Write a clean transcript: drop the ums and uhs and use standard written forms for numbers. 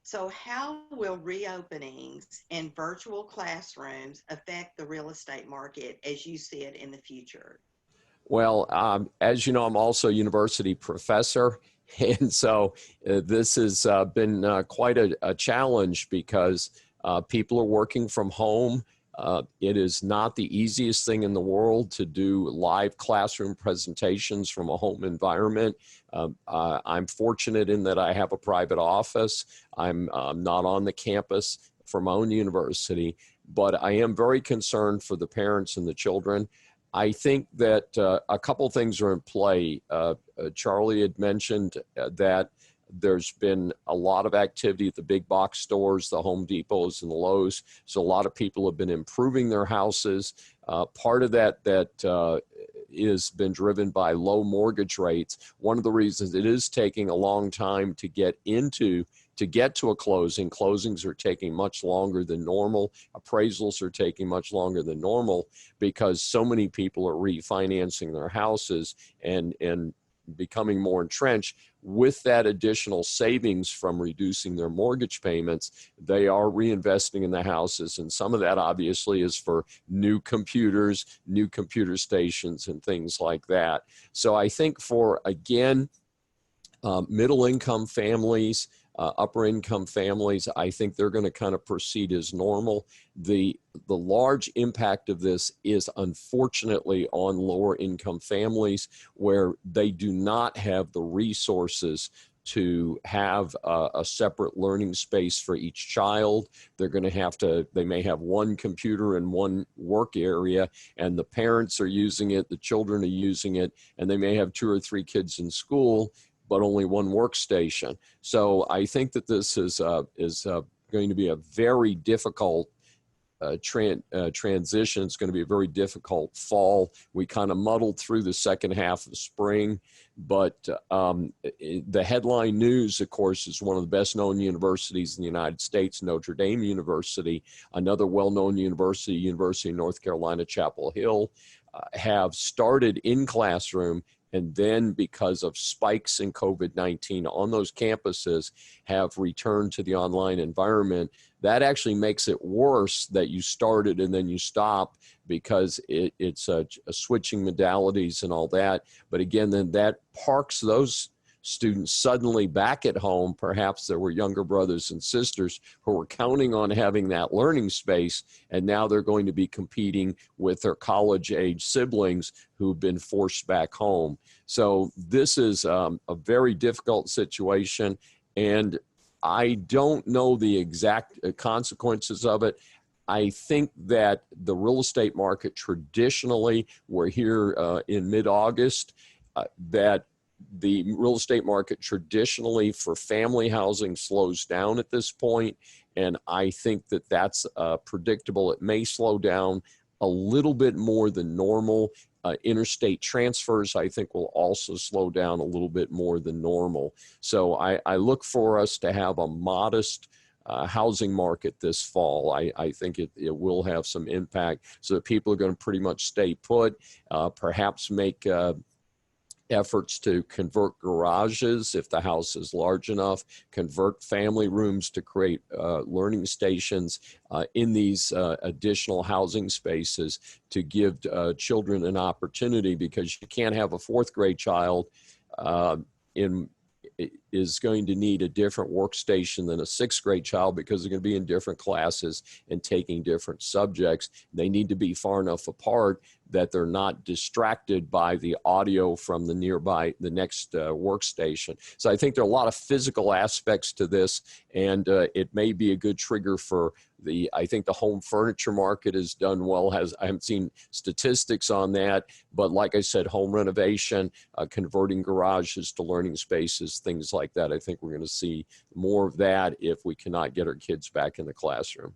So, how will reopenings and virtual classrooms affect the real estate market as you see it in the future? Well, as you know, I'm also a university professor. And so this has been quite a challenge because people are working from home. It is not the easiest thing in the world to do live classroom presentations from a home environment. I'm fortunate in that I have a private office. I'm not on the campus for my own university, but I am very concerned for the parents and the children. I think that a couple things are in play. Charlie had mentioned that there's been a lot of activity at the big box stores, the Home Depots and the Lowe's. So a lot of people have been improving their houses. Part of that is been driven by low mortgage rates. One of the reasons it is taking a long time to get to a closing. Closings are taking much longer than normal. Appraisals are taking much longer than normal because so many people are refinancing their houses and becoming more entrenched. With that additional savings from reducing their mortgage payments, they are reinvesting in the houses. And some of that obviously is for new computers, new computer stations, and things like that. So I think for, again, middle income families, upper income families, I think they're going to kind of proceed as normal. The large impact of this is unfortunately on lower income families where they do not have the resources to have a separate learning space for each child. They're going to they may have one computer in one work area and the parents are using it, the children are using it, and they may have 2 or 3 kids in school but only one workstation. So I think that this is going to be a very difficult transition. It's going to be a very difficult fall. We kind of muddled through the second half of spring, but the headline news, of course, is one of the best known universities in the United States, Notre Dame University, another well-known university, University of North Carolina, Chapel Hill, have started in classroom, and then because of spikes in COVID-19 on those campuses have returned to the online environment. That actually makes it worse that you started and then you stop because it's switching modalities and all that. But again, then that parks those students suddenly back at home. Perhaps there were younger brothers and sisters who were counting on having that learning space, and now they're going to be competing with their college-age siblings who've been forced back home. So this is a very difficult situation, and I don't know the exact consequences of it. I think that the real estate market traditionally, we're here in mid-August, that the real estate market traditionally for family housing slows down at this point, and I think that that's predictable. It may slow down a little bit more than normal. Interstate transfers, I think, will also slow down a little bit more than normal. So I look for us to have a modest housing market this fall. I think it will have some impact. So people are going to pretty much stay put, perhaps make efforts to convert garages if the house is large enough, convert family rooms to create learning stations in these additional housing spaces to give children an opportunity, because you can't have a 4th grade child is going to need a different workstation than a 6th grade child because they're going to be in different classes and taking different subjects. They need to be far enough apart that they're not distracted by the audio from the next workstation. So I think there are a lot of physical aspects to this, and it may be a good trigger for I think the home furniture market has done well. I haven't seen statistics on that, but like I said, home renovation, converting garages to learning spaces, things like that. I think we're going to see more of that if we cannot get our kids back in the classroom.